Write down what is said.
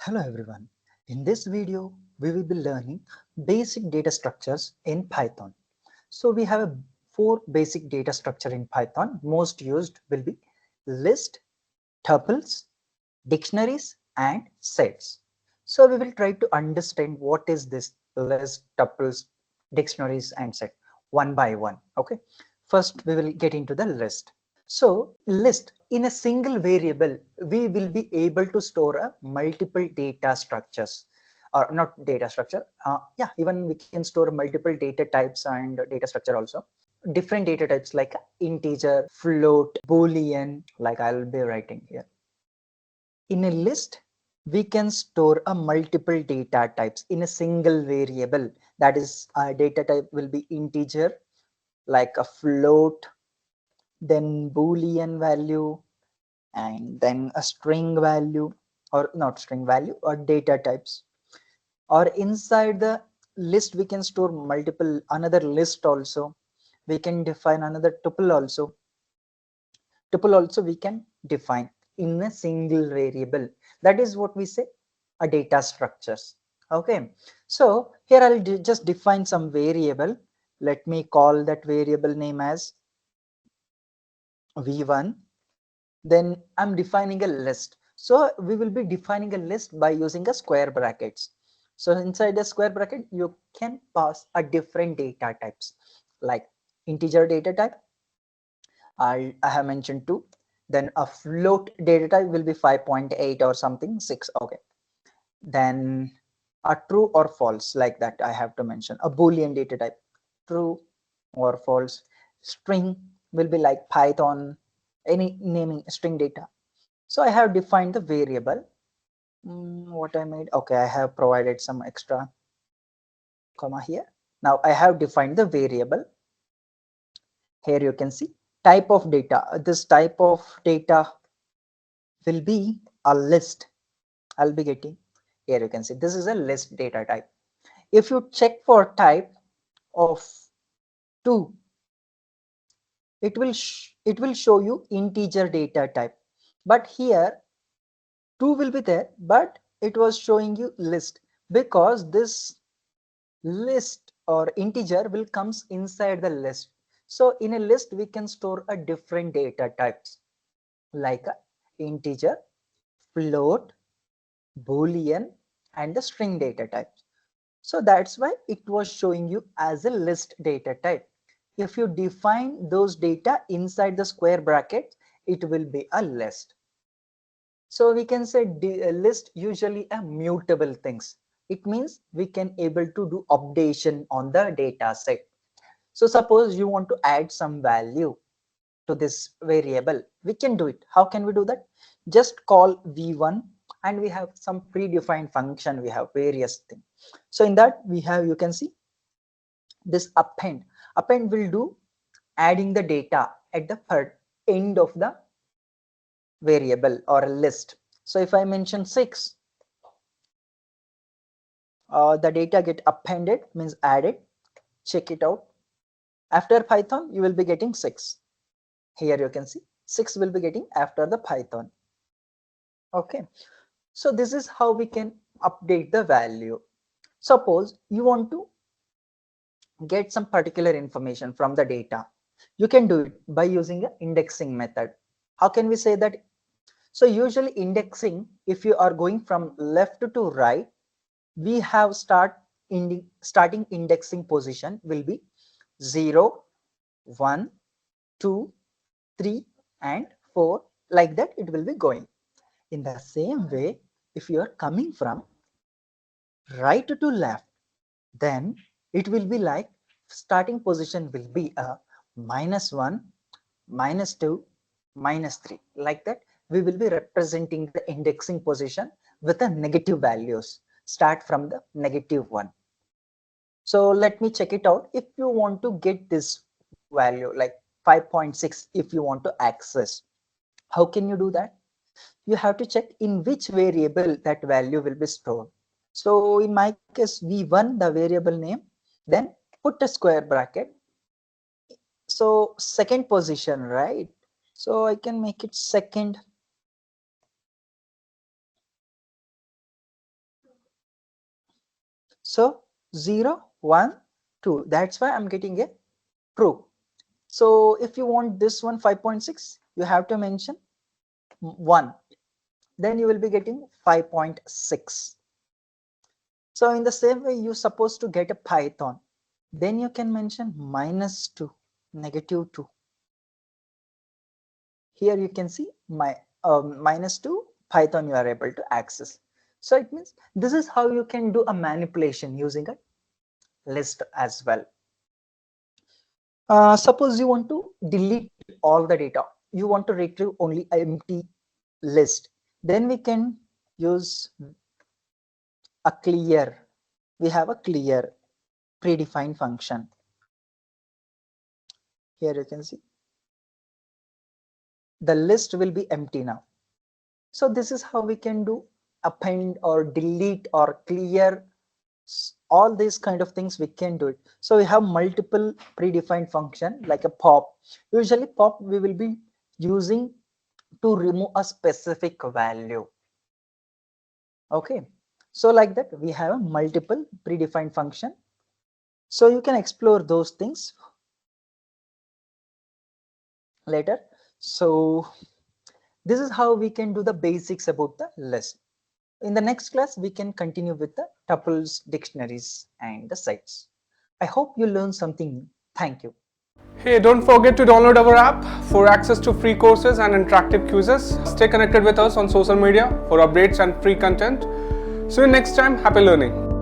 Hello everyone. In this video, we will be learning basic data structures in Python. So we have four basic data structure in Python. Most used will be list, tuples, dictionaries, and sets. So we will try to understand what is this list, tuples, dictionaries, and set one by one. Okay. First, we will get into the list. So list in a single variable, we will be able to store a multiple data structures or not data structure. Yeah, even we can store multiple data types and data structure also. Different data types like integer, float, boolean, like I'll be writing here. In a list, we can store a multiple data types in a single variable. That is, data type will be integer, like a float, then boolean value, and then a string value, or not string value, or data types. Or inside the list we can store multiple another list also. We can define another tuple also we can define in a single variable. That is what we say a data structures. Okay, so here I'll just define some variable. Let me call that variable name as v1. Then I'm defining a list. So we will be defining a list by using a square brackets. So inside the square bracket, you can pass a different data types like integer data type. I have mentioned two. Then a float data type will be 5.8 or something 6. Okay. Then a true or false, like that I have to mention. A boolean data type, true or false. String will be like Python, any naming string data. So I have defined the variable. What I made, okay, I have provided some extra comma here. Now I have defined the variable. Here you can see type of data. This type of data will be a list. I'll be getting, here you can see this is a list data type. If you check for type of 2, it will show you integer data type, but here 2 will be there, but it was showing you list, because this list or integer will comes inside the list. So in a list we can store a different data types like a integer, float, boolean, and the string data types. So that's why it was showing you as a list data type. If you define those data inside the square bracket, it will be a list. So we can say list usually a mutable things. It means we can able to do updation on the data set. So suppose you want to add some value to this variable, we can do it. How can we do that? Just call v1 and we have some predefined function. We have various things. So in that we have, you can see this append. Append will do adding the data at the end of the variable or a list. So if I mention 6, the data get appended, means added. Check it out. After Python, you will be getting 6. Here you can see 6 will be getting after the Python. Okay. So this is how we can update the value. Suppose you want to get some particular information from the data. You can do it by using an indexing method. How can we say that? So usually indexing, if you are going from left to right, we have starting indexing position will be 0, 1, 2, 3, and 4. Like that it will be going. In the same way, if you are coming from right to left, then it will be like starting position will be a -1, -2, -3. Like that we will be representing the indexing position with a negative values. Start from the -1. So let me check it out. If you want to get this value like 5.6, if you want to access, how can you do that? You have to check in which variable that value will be stored. So in my case, v1, the variable name, then put a square bracket. So second position, right? So I can make it second. So 0, 1, 2. That's why I'm getting a true. So if you want this one 5.6, you have to mention 1. Then you will be getting 5.6. So in the same way, you're supposed to get a Python. Then you can mention -2, -2. Here you can see my -2 Python you are able to access. So it means this is how you can do a manipulation using a list as well. Suppose you want to delete all the data. You want to retrieve only empty list. Then we can use a clear. We have a clear predefined function. Here you can see the list will be empty now. So this is how we can do append or delete or clear, all these kind of things we can do it. So we have multiple predefined function like a pop. Usually pop we will be using to remove a specific value. Okay, so like that we have multiple predefined function. So you can explore those things later. So this is how we can do the basics about the list. In the next class, we can continue with the tuples, dictionaries, and the sites. I hope you learned something new. Thank you. Hey, don't forget to download our app for access to free courses and interactive quizzes. Stay connected with us on social media for updates and free content. See you next time. Happy learning.